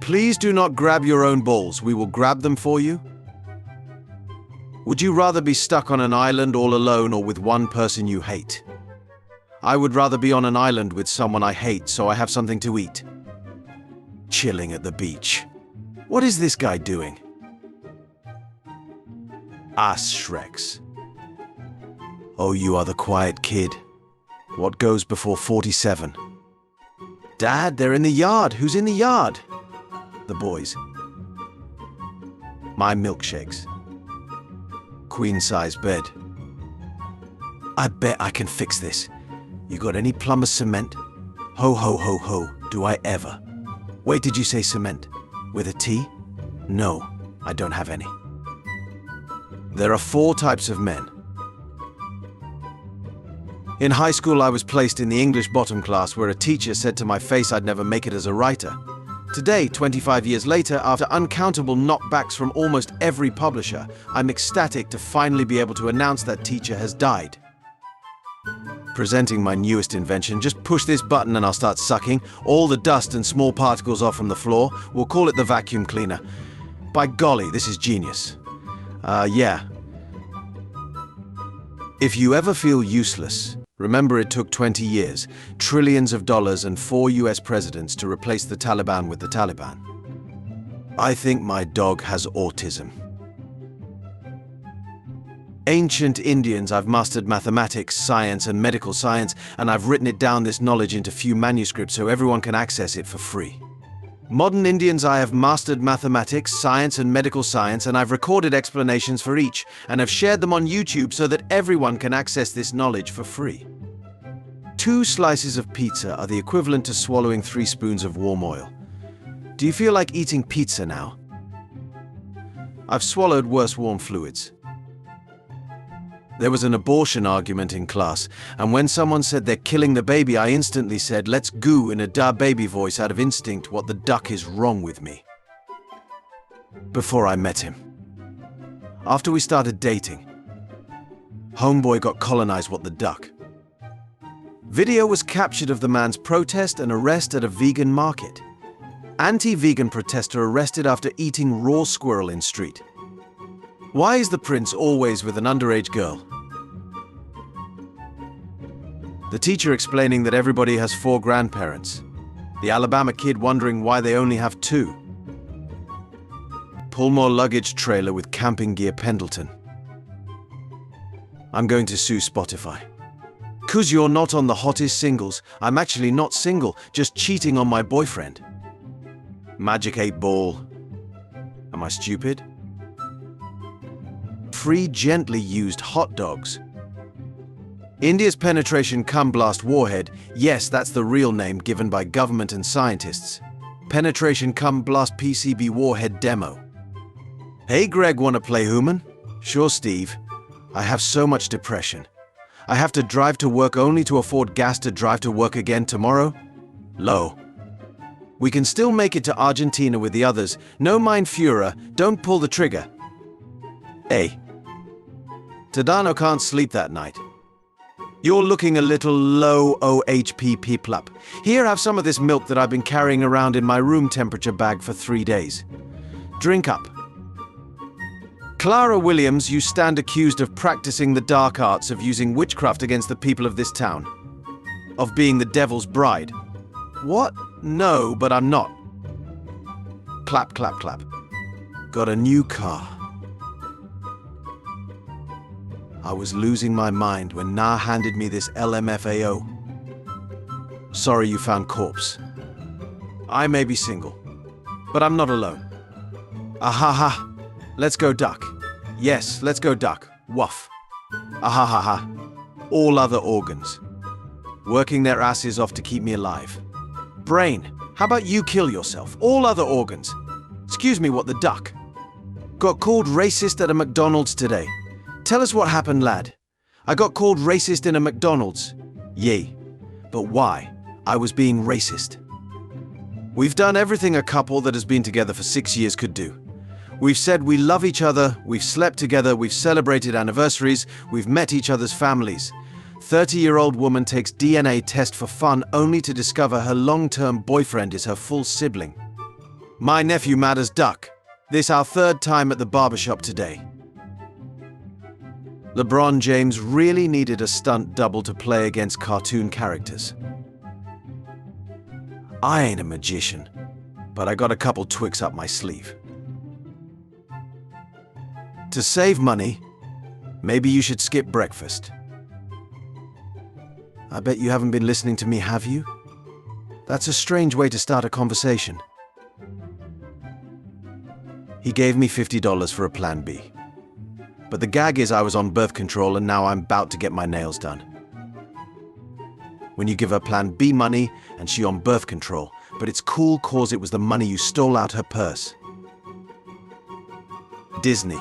Please do not grab your own balls. We will grab them for you. Would you rather be stuck on an island all alone or with one person you hate? I would rather be on an island with someone I hate so I have something to eat. Chilling at the beach. What is this guy doing? Ass Shreks. Oh, you are the quiet kid. What goes before 47? Dad, they're in the yard. Who's in the yard? The boys. My milkshakes. Queen-size bed. I bet I can fix this. You got any plumber's cement? Ho, ho, ho, ho. Do I ever? Wait, did you say cement? With a T? No, I don't have any. There are 4 types of men. In high school, I was placed in the English bottom class where a teacher said to my face I'd never make it as a writer. Today, 25 years later, after uncountable knockbacks from almost every publisher, I'm ecstatic to finally be able to announce that teacher has died. Presenting my newest invention, just push this button and I'll start sucking all the dust and small particles off from the floor. We'll call it the vacuum cleaner. By golly, this is genius. Yeah. If you ever feel useless, remember it took 20 years, trillions of dollars and 4 US presidents to replace the Taliban with the Taliban. I think my dog has autism. Ancient Indians, I've mastered mathematics, science, and medical science, and I've written it down this knowledge into few manuscripts so everyone can access it for free. Modern Indians, I have mastered mathematics, science, and medical science, and I've recorded explanations for each, and have shared them on YouTube so that everyone can access this knowledge for free. 2 slices of pizza are the equivalent to swallowing 3 spoons of warm oil. Do you feel like eating pizza now? I've swallowed worse warm fluids. There was an abortion argument in class, and when someone said they're killing the baby, I instantly said, let's goo in a da baby voice out of instinct, what the duck is wrong with me. Before I met him. After we started dating, homeboy got colonized what the duck. Video was captured of the man's protest and arrest at a vegan market. Anti-vegan protester arrested after eating raw squirrel in street. Why is the prince always with an underage girl? The teacher explaining that everybody has 4 grandparents. The Alabama kid wondering why they only have 2. Pull more luggage trailer with camping gear Pendleton. I'm going to sue Spotify. 'Cause you're not on the hottest singles. I'm actually not single, just cheating on my boyfriend. Magic 8 Ball. Am I stupid? Free gently used hot dogs. India's penetration cum blast warhead, yes, that's the real name given by government and scientists. Penetration cum blast PCB warhead demo. Hey Greg, wanna play human? Sure Steve. I have so much depression. I have to drive to work only to afford gas to drive to work again tomorrow? Low. We can still make it to Argentina with the others. No mind Führer, don't pull the trigger. Hey. Tadano can't sleep that night. You're looking a little low OHP peeplup. Here, have some of this milk that I've been carrying around in my room temperature bag for 3 days. Drink up. Clara Williams, you stand accused of practicing the dark arts of using witchcraft against the people of this town. Of being the devil's bride. What? No, but I'm not. Clap, clap, clap. Got a new car. I was losing my mind when Na handed me this LMFAO. Sorry you found corpse. I may be single, but I'm not alone. Ahaha. Let's go duck. Yes, let's go duck. Woof. Ahahaha. All other organs. Working their asses off to keep me alive. Brain, how about you kill yourself? All other organs. Excuse me, what the duck? Got called racist at a McDonald's today. Tell us what happened, lad. I got called racist in a McDonald's. Yay. But why? I was being racist. We've done everything a couple that has been together for 6 years could do. We've said we love each other, we've slept together, we've celebrated anniversaries, we've met each other's families. 30-year-old woman takes DNA test for fun only to discover her long-term boyfriend is her full sibling. My nephew mad as duck. This our third time at the barbershop today. LeBron James really needed a stunt double to play against cartoon characters. I ain't a magician, but I got a couple tricks up my sleeve. To save money, maybe you should skip breakfast. I bet you haven't been listening to me, have you? That's a strange way to start a conversation. He gave me $50 for a plan B. But the gag is I was on birth control and now I'm about to get my nails done. When you give her plan B money and she on birth control, but it's cool cause it was the money you stole out her purse. Disney.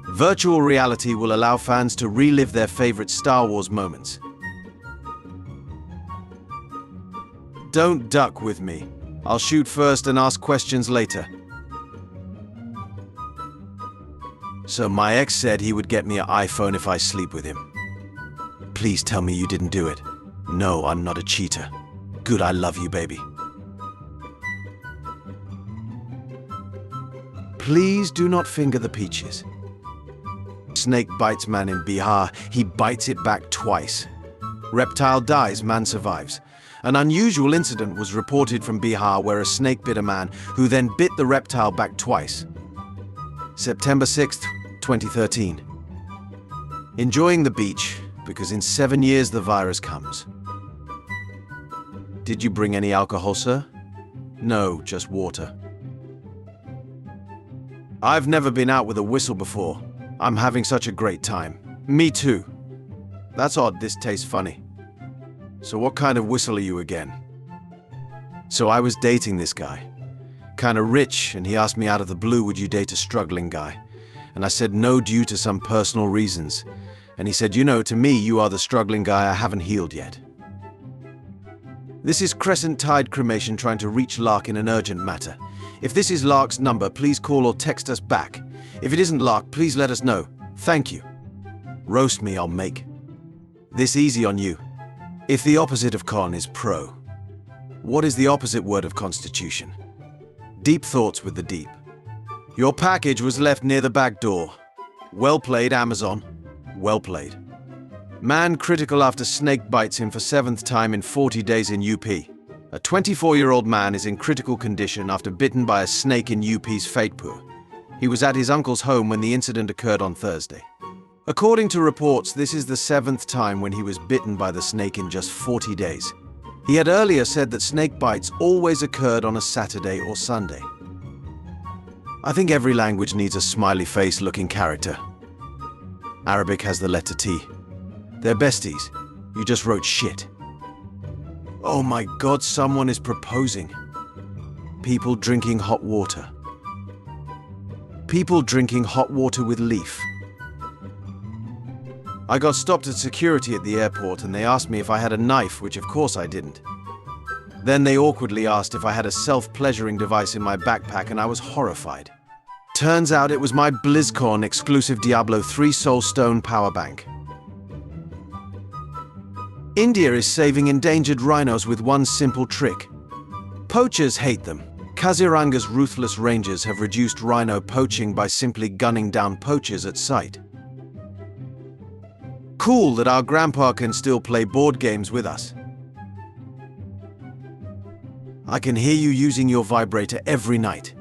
Virtual reality will allow fans to relive their favorite Star Wars moments. Don't duck with me. I'll shoot first and ask questions later. So my ex said he would get me an iPhone if I sleep with him. Please tell me you didn't do it. No, I'm not a cheater. Good, I love you, baby. Please do not finger the peaches. Snake bites man in Bihar, he bites it back twice. Reptile dies, man survives. An unusual incident was reported from Bihar where a snake bit a man who then bit the reptile back twice. September 6th, 2013. Enjoying the beach, because in 7 years the virus comes. Did you bring any alcohol, sir? No, just water. I've never been out with a whistle before. I'm having such a great time. Me too. That's odd, this tastes funny. So what kind of whistle are you again? So I was dating this guy. Kinda rich, and he asked me out of the blue, would you date a struggling guy? And I said no due to some personal reasons. And he said, you know, to me, you are the struggling guy I haven't healed yet. This is Crescent Tide Cremation trying to reach Lark in an urgent matter. If this is Lark's number, please call or text us back. If it isn't Lark, please let us know. Thank you. Roast me, I'll make. This easy on you. If the opposite of con is pro, what is the opposite word of constitution? Deep thoughts with the deep. Your package was left near the back door. Well played, Amazon. Well played. Man critical after snake bites him for 7th time in 40 days in UP. A 24-year-old man is in critical condition after bitten by a snake in UP's Fatehpur. He was at his uncle's home when the incident occurred on Thursday. According to reports, this is the 7th time when he was bitten by the snake in just 40 days. He had earlier said that snake bites always occurred on a Saturday or Sunday. I think every language needs a smiley face-looking character. Arabic has the letter T. They're besties. You just wrote shit. Oh my God, someone is proposing. People drinking hot water. People drinking hot water with leaf. I got stopped at security at the airport and they asked me if I had a knife, which of course I didn't. Then they awkwardly asked if I had a self-pleasuring device in my backpack and I was horrified. Turns out it was my BlizzCon exclusive Diablo 3 Soul Stone power bank. India is saving endangered rhinos with one simple trick. Poachers hate them. Kaziranga's ruthless rangers have reduced rhino poaching by simply gunning down poachers at sight. Cool that our grandpa can still play board games with us. I can hear you using your vibrator every night.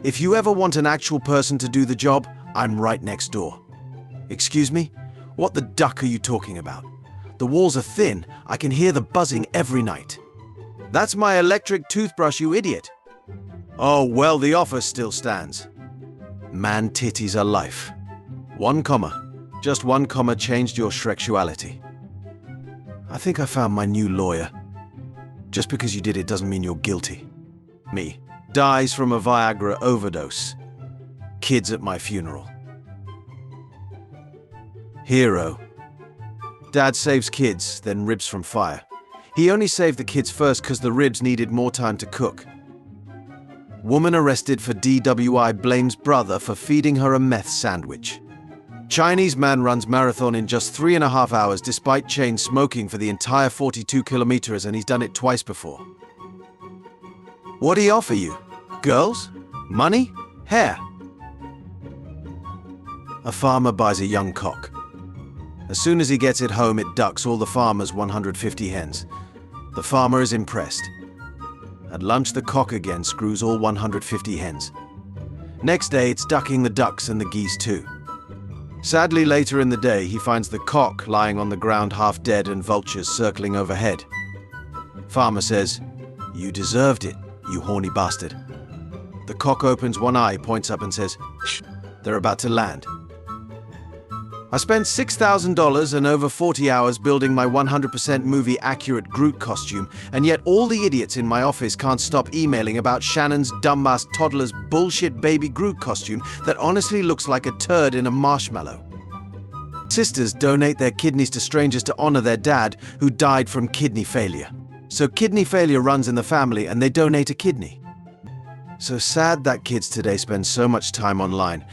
If you ever want an actual person to do the job, I'm right next door. Excuse me? What the duck are you talking about? The walls are thin. I can hear the buzzing every night. That's my electric toothbrush, you idiot. Oh, well, the offer still stands. Man titties are life. 1 comma. Just 1 comma changed your sexuality. I think I found my new lawyer. Just because you did it doesn't mean you're guilty. Me. Dies from a Viagra overdose. Kids at my funeral. Hero. Dad saves kids, then ribs from fire. He only saved the kids first because the ribs needed more time to cook. Woman arrested for DWI blames brother for feeding her a meth sandwich. Chinese man runs marathon in just 3.5 hours despite chain smoking for the entire 42 kilometers, and he's done it twice before. What'd he offer you? Girls? Money? Hair? A farmer buys a young cock. As soon as he gets it home, it ducks all the farmer's 150 hens. The farmer is impressed. At lunch, the cock again screws all 150 hens. Next day, it's ducking the ducks and the geese too. Sadly, later in the day, he finds the cock lying on the ground half dead and vultures circling overhead. Farmer says, "You deserved it, you horny bastard." The cock opens one eye, points up and says, "Shh, they're about to land." I spent $6,000 and over 40 hours building my 100% movie-accurate Groot costume, and yet all the idiots in my office can't stop emailing about Shannon's dumbass toddler's bullshit baby Groot costume that honestly looks like a turd in a marshmallow. Sisters donate their kidneys to strangers to honor their dad who died from kidney failure. So kidney failure runs in the family and they donate a kidney. So sad that kids today spend so much time online.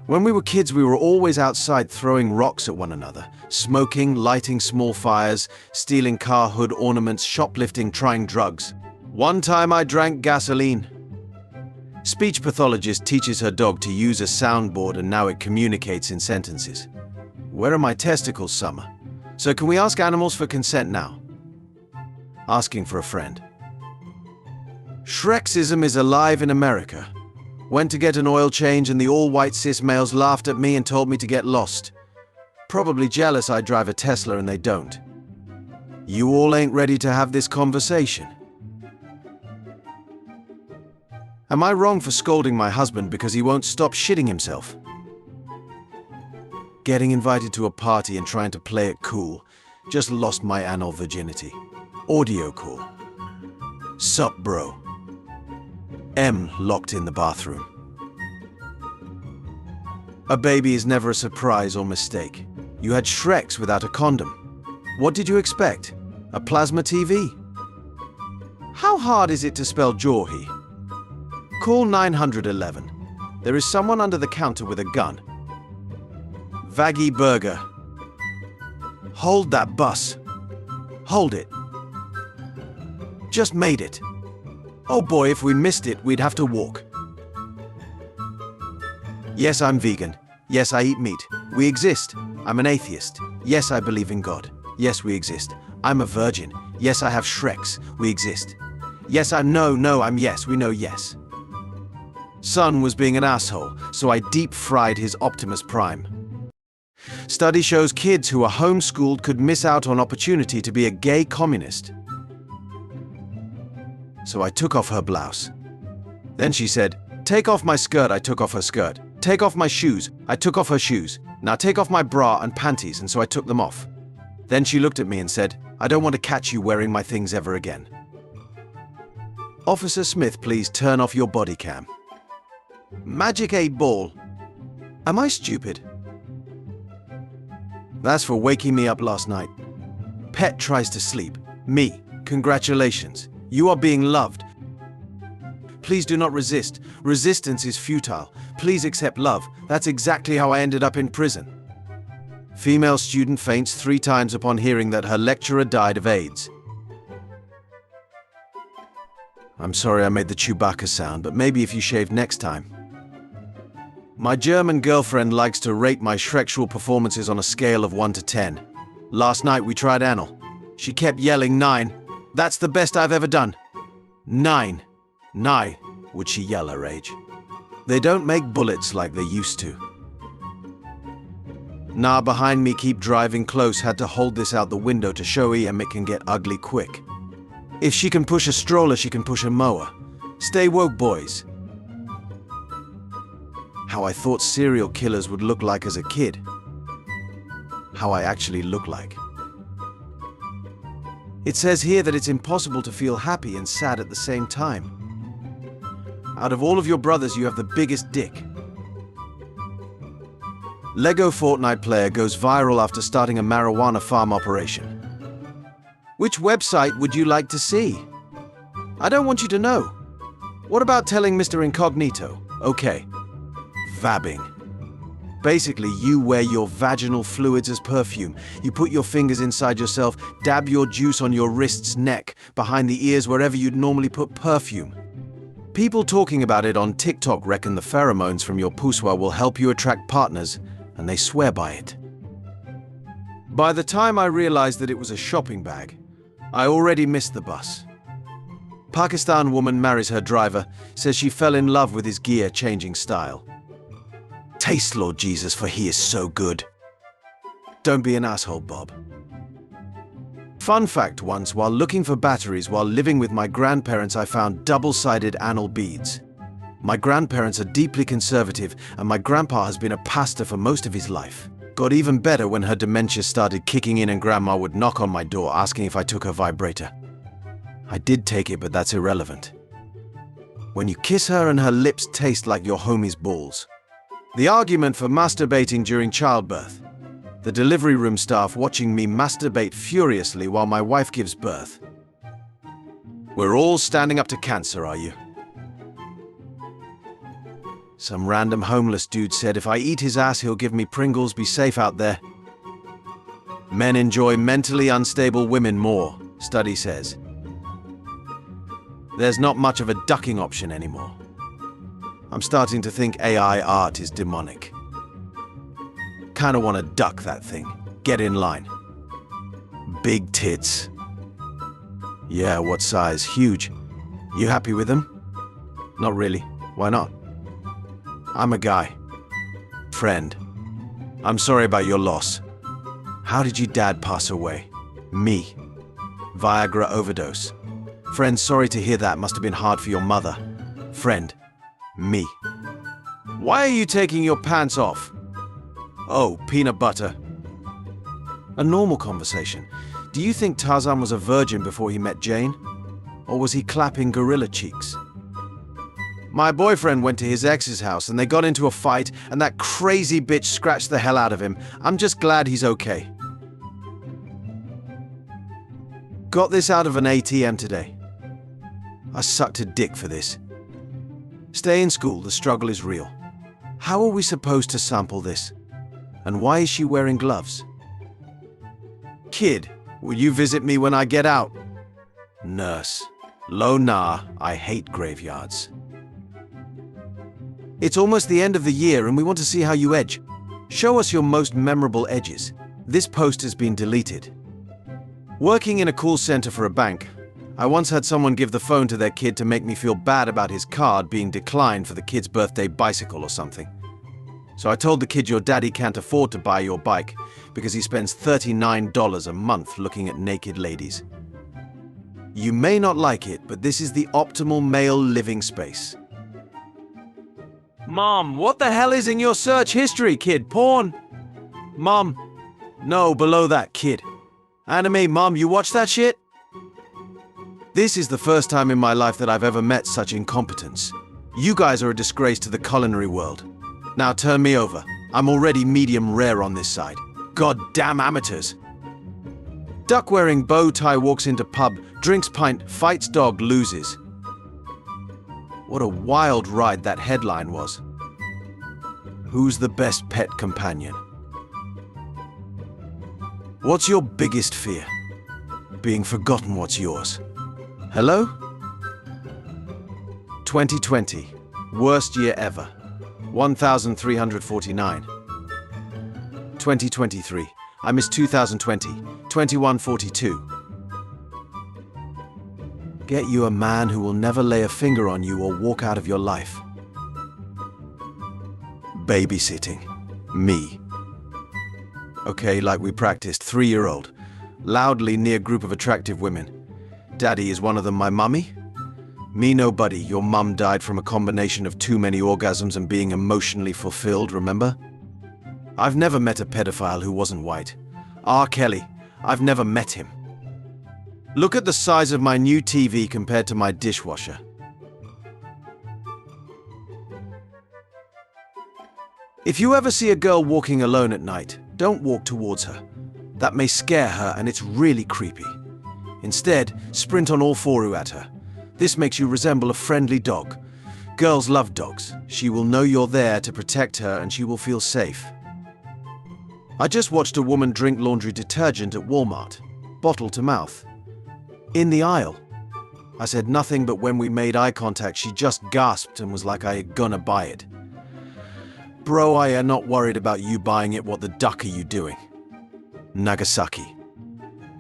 When we were kids, we were always outside throwing rocks at one another, smoking, lighting small fires, stealing car hood ornaments, shoplifting, trying drugs. One time I drank gasoline. Speech pathologist teaches her dog to use a soundboard and now it communicates in sentences. Where are my testicles, Summer? So can we ask animals for consent now? Asking for a friend. Shrexism is alive in America. Went to get an oil change and the all-white cis males laughed at me and told me to get lost. Probably jealous I drive a Tesla and they don't. You all ain't ready to have this conversation. Am I wrong for scolding my husband because he won't stop shitting himself? Getting invited to a party and trying to play it cool. Just lost my anal virginity. Audio call. Sup, bro? M locked in the bathroom. A baby is never a surprise or mistake. You had Shreks without a condom. What did you expect? A plasma TV? How hard is it to spell Jorhi? Call 911. There is someone under the counter with a gun. Vaggie burger. Hold that bus. Hold it. Just made it. Oh boy, if we missed it, we'd have to walk. Yes, I'm vegan. Yes, I eat meat. We exist. I'm an atheist. Yes, I believe in God. Yes, we exist. I'm a virgin. Yes, I have Shreks. We exist. Yes, I'm I'm yes. We know yes. Son was being an asshole, so I deep-fried his Optimus Prime. Study shows kids who are homeschooled could miss out on opportunity to be a gay communist. So I took off her blouse. Then she said, "Take off my skirt." I took off her skirt. "Take off my shoes." I took off her shoes. "Now take off my bra and panties," and so I took them off. Then she looked at me and said, "I don't want to catch you wearing my things ever again." Officer Smith, please turn off your body cam. Magic 8 ball. Am I stupid? That's for waking me up last night. Pet tries to sleep. Me. Congratulations. You are being loved. Please do not resist. Resistance is futile. Please accept love. That's exactly how I ended up in prison. Female student faints 3 times upon hearing that her lecturer died of AIDS. I'm sorry I made the Chewbacca sound, but maybe if you shave next time. My German girlfriend likes to rate my Shrexual performances on a scale of 1 to 10. Last night we tried anal. She kept yelling 9. That's the best I've ever done. 9. 9, would she yell her age. They don't make bullets like they used to. Nah, behind me, keep driving close, had to hold this out the window to show EM it can get ugly quick. If she can push a stroller, she can push a mower. Stay woke, boys. How I thought serial killers would look like as a kid. How I actually look like. It says here that it's impossible to feel happy and sad at the same time. Out of all of your brothers, you have the biggest dick. Lego Fortnite player goes viral after starting a marijuana farm operation. Which website would you like to see? I don't want you to know. What about telling Mr. Incognito? Okay. Vabbing. Basically, you wear your vaginal fluids as perfume. You put your fingers inside yourself, dab your juice on your wrist's neck, behind the ears, wherever you'd normally put perfume. People talking about it on TikTok reckon the pheromones from your puswa will help you attract partners, and they swear by it. By the time I realized that it was a shopping bag, I already missed the bus. Pakistan woman marries her driver, says she fell in love with his gear-changing style. Taste Lord Jesus, for he is so good. Don't be an asshole, Bob. Fun fact, once while looking for batteries while living with my grandparents, I found double-sided anal beads. My grandparents are deeply conservative, and my grandpa has been a pastor for most of his life. Got even better when her dementia started kicking in and grandma would knock on my door asking if I took her vibrator. I did take it, but that's irrelevant. When you kiss her and her lips taste like your homie's balls. The argument for masturbating during childbirth. The delivery room staff watching me masturbate furiously while my wife gives birth. We're all standing up to cancer, are you? Some random homeless dude said if I eat his ass he'll give me Pringles, be safe out there. Men enjoy mentally unstable women more, study says. There's not much of a ducking option anymore. I'm starting to think AI art is demonic. Kinda wanna duck that thing. Get in line. Big tits. Yeah, what size? Huge. You happy with them? Not really. Why not? I'm a guy. Friend. I'm sorry about your loss. How did your dad pass away? Me. Viagra overdose. Friend, sorry to hear that. Must have been hard for your mother. Friend. Me. Why are you taking your pants off? Oh, peanut butter. A normal conversation. Do you think Tarzan was a virgin before he met Jane? Or was he clapping gorilla cheeks? My boyfriend went to his ex's house and they got into a fight and that crazy bitch scratched the hell out of him. I'm just glad he's okay. Got this out of an ATM today. I sucked a dick for this. Stay in school, the struggle is real. How are we supposed to sample this? And why is she wearing gloves? Kid, will you visit me when I get out? Nurse. Lo nah, I hate graveyards. It's almost the end of the year and we want to see how you edge. Show us your most memorable edges. This post has been deleted. Working in a call center for a bank, I once had someone give the phone to their kid to make me feel bad about his card being declined for the kid's birthday bicycle or something. So I told the kid your daddy can't afford to buy your bike because he spends $39 a month looking at naked ladies. You may not like it, but this is the optimal male living space. Mom, what the hell is in your search history, kid? Porn? Mom. No, below that, kid. Anime, Mom, you watch that shit? This is the first time in my life that I've ever met such incompetence. You guys are a disgrace to the culinary world. Now turn me over. I'm already medium rare on this side. God damn amateurs. Duck wearing bow tie walks into pub, drinks pint, fights dog, loses. What a wild ride that headline was. Who's the best pet companion? What's your biggest fear? Being forgotten what's yours. Hello? 2020. Worst year ever. 1,349. 2023. I miss 2020. 2142. Get you a man who will never lay a finger on you or walk out of your life. Babysitting. Me. Okay, like we practiced, 3-year-old. Loudly near group of attractive women. Daddy, is one of them my mummy? Me nobody, your mum died from a combination of too many orgasms and being emotionally fulfilled, remember? I've never met a pedophile who wasn't white. R. Kelly, I've never met him. Look at the size of my new TV compared to my dishwasher. If you ever see a girl walking alone at night, don't walk towards her. That may scare her and it's really creepy. Instead, sprint on all four at her. This makes you resemble a friendly dog. Girls love dogs. She will know you're there to protect her and she will feel safe. I just watched a woman drink laundry detergent at Walmart, bottle to mouth. In the aisle. I said nothing, but when we made eye contact, she just gasped and was like I ain't gonna buy it. Bro, I am not worried about you buying it. What the duck are you doing? Nagasaki.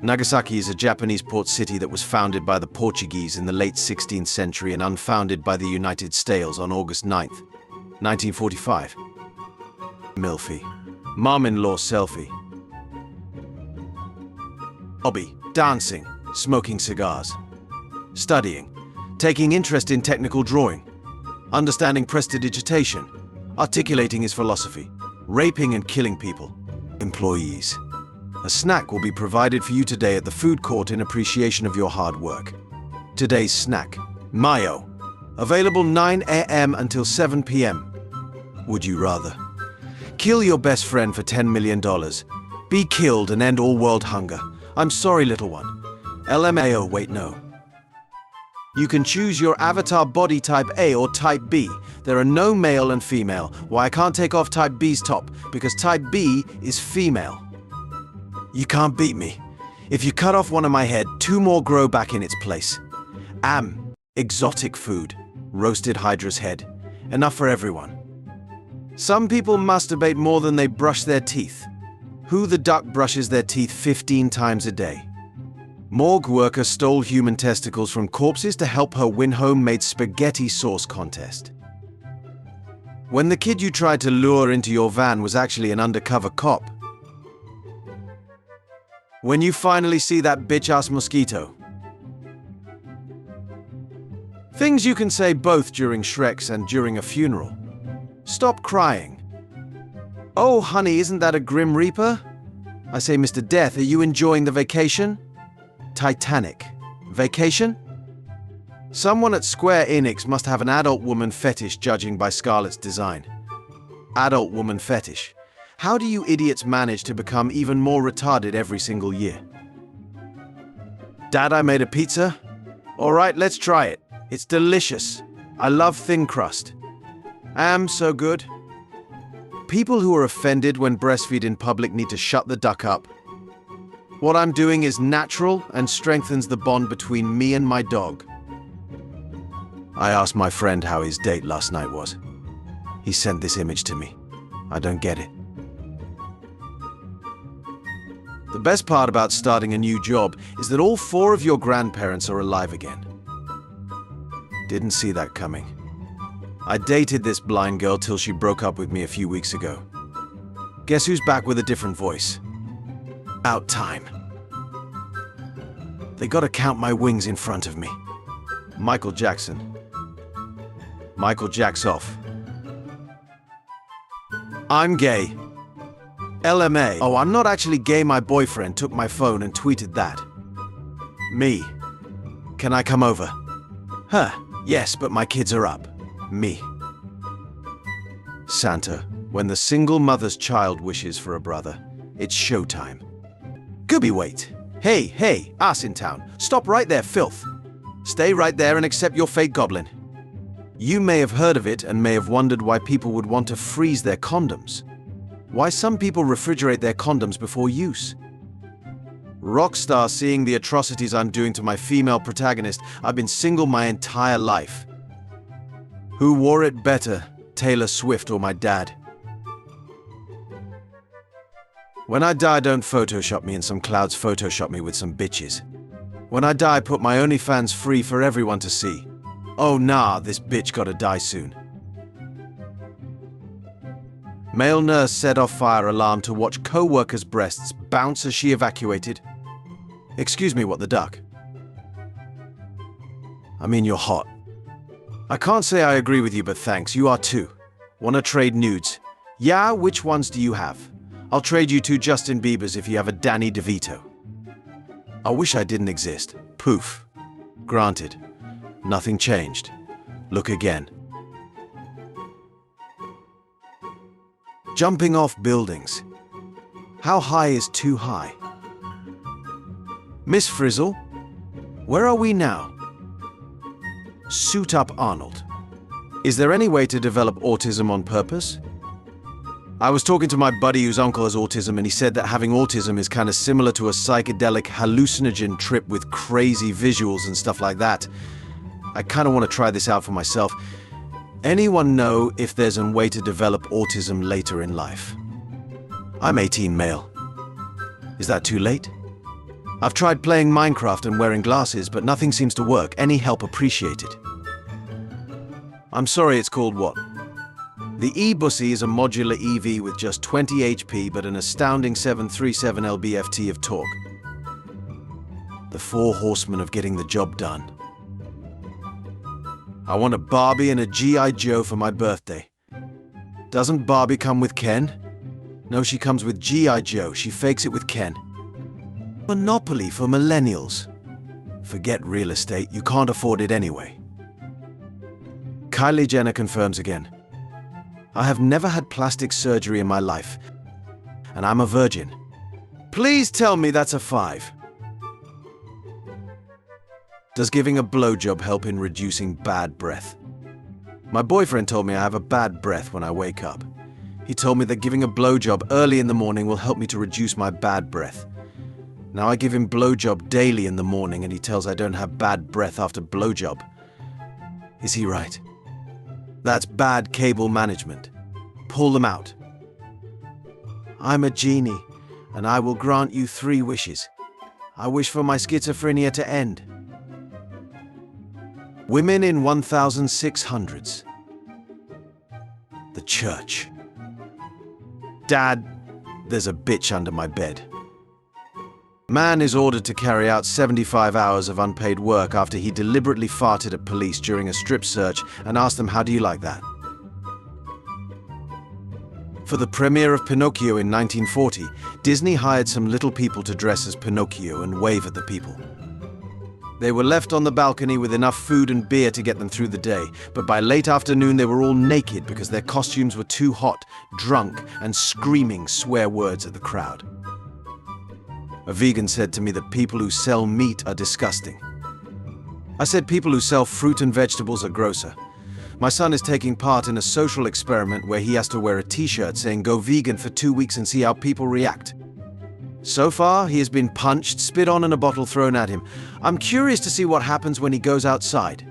Nagasaki is a Japanese port city that was founded by the Portuguese in the late 16th century and unfounded by the United States on August 9th, 1945. Milfy. Mom-in-law selfie. Hobby. Dancing. Smoking cigars. Studying. Taking interest in technical drawing. Understanding prestidigitation. Articulating his philosophy. Raping and killing people. Employees. A snack will be provided for you today at the food court in appreciation of your hard work. Today's snack. Mayo. Available 9 a.m. until 7 p.m. Would you rather? Kill your best friend for $10 million. Be killed and end all world hunger. I'm sorry, little one. LMAO, wait, no. You can choose your avatar body type A or type B. There are no male and female. Why I can't take off type B's top? Because type B is female. You can't beat me. If you cut off one of my head, 2 more grow back in its place. Exotic food. Roasted hydra's head. Enough for everyone. Some people masturbate more than they brush their teeth. Who the duck brushes their teeth 15 times a day? Morgue worker stole human testicles from corpses to help her win homemade spaghetti sauce contest. When the kid you tried to lure into your van was actually an undercover cop. When you finally see that bitch-ass mosquito. Things you can say both during Shreks and during a funeral. Stop crying. Oh, honey, isn't that a Grim Reaper? I say, Mr. Death, are you enjoying the vacation? Titanic. Vacation? Someone at Square Enix must have an adult woman fetish, judging by Scarlett's design. Adult woman fetish. How do you idiots manage to become even more retarded every single year? Dad, I made a pizza. All right, let's try it. It's delicious. I love thin crust. So good. People who are offended when breastfeed in public need to shut the duck up. What I'm doing is natural and strengthens the bond between me and my dog. I asked my friend how his date last night was. He sent this image to me. I don't get it. The best part about starting a new job is that all 4 of your grandparents are alive again. Didn't see that coming. I dated this blind girl till she broke up with me a few weeks ago. Guess who's back with a different voice? About time. They gotta count my wings in front of me. Michael Jackson. Michael jacks off. I'm gay. LMA. Oh, I'm not actually gay. My boyfriend took my phone and tweeted that. Me. Can I come over? Huh. Yes, but my kids are up. Me. Santa. When the single mother's child wishes for a brother, it's showtime. Gooby, wait. Hey, ass in town. Stop right there, filth. Stay right there and accept your fate, goblin. You may have heard of it and may have wondered why people would want to freeze their condoms. Why some people refrigerate their condoms before use. Rockstar, seeing the atrocities I'm doing to my female protagonist, I've been single my entire life. Who wore it better, Taylor Swift or my dad? When I die, don't Photoshop me and some clouds Photoshop me with some bitches. When I die, put my OnlyFans free for everyone to see. Oh nah, this bitch gotta die soon. Male nurse set off fire alarm to watch co-worker's breasts bounce as she evacuated. Excuse me, what the duck? I mean, you're hot. I can't say I agree with you, but thanks, you are too. Wanna trade nudes? Yeah, which ones do you have? I'll trade you 2 Justin Biebers if you have a Danny DeVito. I wish I didn't exist. Poof. Granted. Nothing changed. Look again. Jumping off buildings. How high is too high? Miss Frizzle? Where are we now? Suit up Arnold. Is there any way to develop autism on purpose? I was talking to my buddy whose uncle has autism, and he said that having autism is kind of similar to a psychedelic hallucinogen trip with crazy visuals and stuff like that. I kind of want to try this out for myself. Anyone know if there's a way to develop autism later in life? I'm 18 male. Is that too late? I've tried playing Minecraft and wearing glasses, but nothing seems to work. Any help appreciated. I'm sorry, it's called what? The E-Bussy is a modular EV with just 20 HP but an astounding 737 lb-ft of torque. The 4 horsemen of getting the job done. I want a Barbie and a G.I. Joe for my birthday. Doesn't Barbie come with Ken? No, she comes with G.I. Joe. She fakes it with Ken. Monopoly for millennials. Forget real estate. You can't afford it anyway. Kylie Jenner confirms again. I have never had plastic surgery in my life, and I'm a virgin. Please tell me that's a 5. Does giving a blowjob help in reducing bad breath? My boyfriend told me I have a bad breath when I wake up. He told me that giving a blowjob early in the morning will help me to reduce my bad breath. Now I give him blowjob daily in the morning and he tells I don't have bad breath after blowjob. Is he right? That's bad cable management. Pull them out. I'm a genie, and I will grant you 3 wishes. I wish for my schizophrenia to end. Women in 1600s. The church. Dad, there's a bitch under my bed. Man is ordered to carry out 75 hours of unpaid work after he deliberately farted at police during a strip search and asked them, how do you like that? For the premiere of Pinocchio in 1940, Disney hired some little people to dress as Pinocchio and wave at the people. They were left on the balcony with enough food and beer to get them through the day, but by late afternoon they were all naked because their costumes were too hot, drunk, and screaming swear words at the crowd. A vegan said to me that people who sell meat are disgusting. I said people who sell fruit and vegetables are grosser. My son is taking part in a social experiment where he has to wear a t-shirt saying go vegan for 2 weeks and see how people react. So far, he has been punched, spit on, and a bottle thrown at him. I'm curious to see what happens when he goes outside.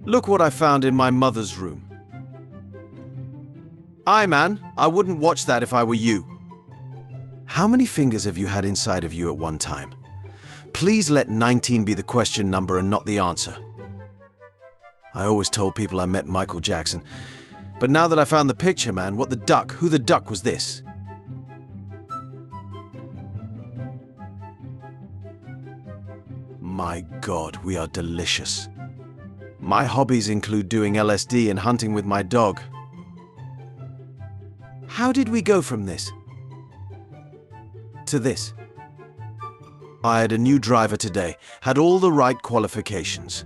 Look what I found in my mother's room. Aye, man, I wouldn't watch that if I were you. How many fingers have you had inside of you at one time? Please let 19 be the question number and not the answer. I always told people I met Michael Jackson. But now that I found the picture, man, who the duck was this? My God, we are delicious. My hobbies include doing LSD and hunting with my dog. How did we go from this to this? I hired a new driver today, had all the right qualifications.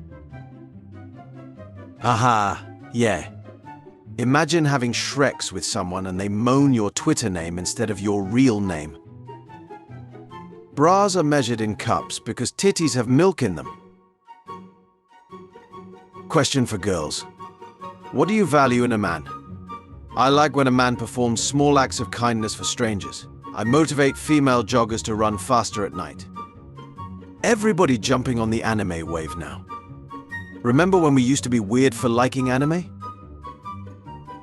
Aha, yeah. Imagine having Shreks with someone and they moan your Twitter name instead of your real name. Bras are measured in cups because titties have milk in them. Question for girls. What do you value in a man? I like when a man performs small acts of kindness for strangers. I motivate female joggers to run faster at night. Everybody jumping on the anime wave now. Remember when we used to be weird for liking anime?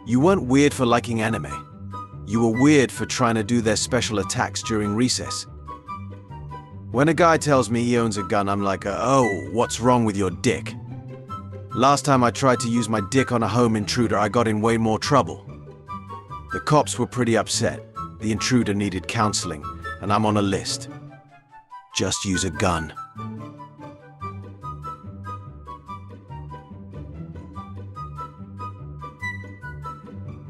You weren't weird for liking anime. You were weird for trying to do their special attacks during recess. When a guy tells me he owns a gun, I'm like, oh, what's wrong with your dick? Last time I tried to use my dick on a home intruder, I got in way more trouble. The cops were pretty upset. The intruder needed counseling, and I'm on a list. Just use a gun.